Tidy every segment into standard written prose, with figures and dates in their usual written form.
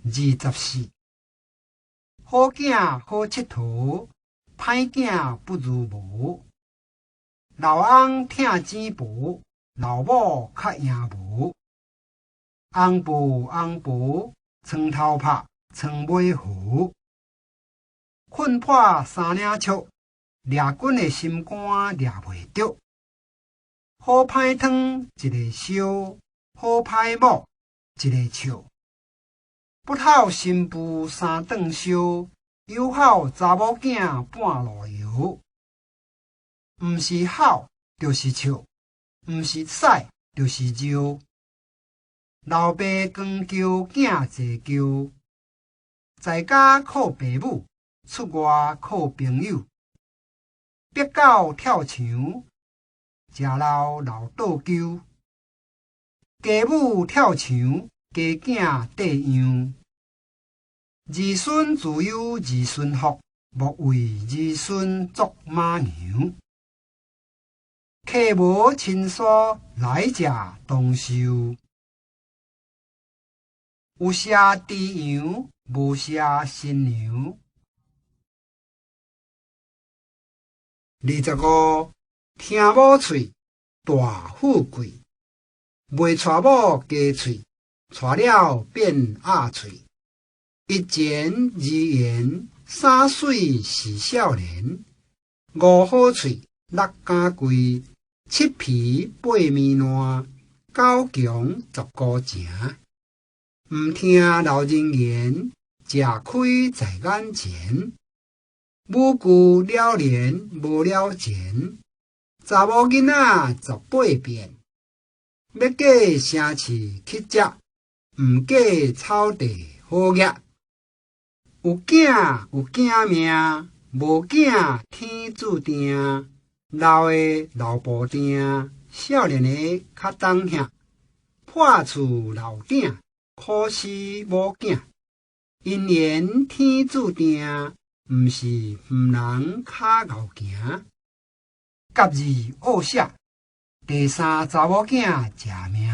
24。好囝好佚佗，歹囝不如无。老翁疼钱薄，老母较赢无。翁婆床头拍，床尾和。困破三领尺，掠滚的心肝掠袂着。好歹汤一个烧，好歹某一个笑。不孝新妇三顿烧，有孝查某囝半路摇。毋是孝就是笑，毋是屎就是尿。老爸光叫囝坐轿，在家靠爸母，出外靠朋友。逼狗跳墙，食老老倒钩。家母跳墙，家囝缀样。儿孙自有儿孙福，莫为儿孙作马娘。客无亲疏，来者同受。有写猪羊，无写新娘。25，听某喙，大富贵。袂娶某加喙，娶了变鸭喙。一前二言，三水是少年。五好喙，六家贵，七皮八面烂，九强十股正。毋听老人言，吃亏在眼前。母舅了年无了钱，查某囡仔18变。要嫁城市去食，毋嫁草地好业。有囝有囝命，无囝天注定。老的老布丁，少年的较当兄。破厝楼顶，可惜无囝。因缘天注定，毋是毋人骹后行。甲二恶写，第三查某囝食命。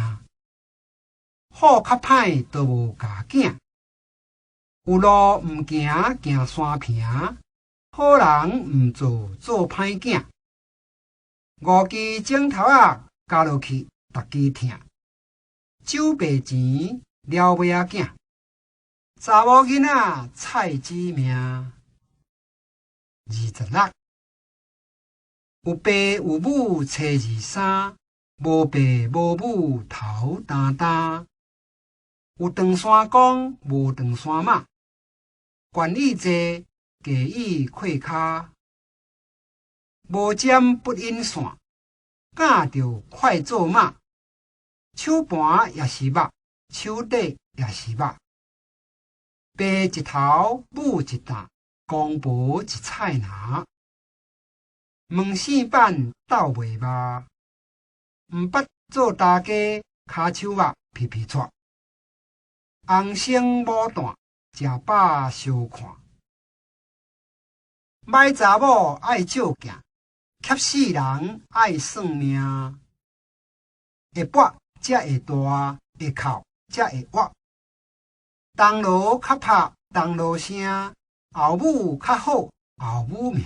好较歹都无家囝。有路毋行，行山坪；好人毋做，做歹囝。5支枕头仔加落去，逐支疼。酒白钱了尾仔囝，查某囡仔菜子命。26，有爸有母初23，无爸无母头担担。有长山公，无长山马。权力济，价以溃骹。无尖不引线，赶着快做马。手盘也是目，手底也是目。爸一头，母一担，公婆一菜篮。门四板斗袂肉，毋捌做大家，骹手肉皮皮撮。红生牡蛋，食饱相看。歹查某爱照镜，欠死人爱算命。会搏才会大，会哭才会活。东锣较拍东锣声，后母较好后母名。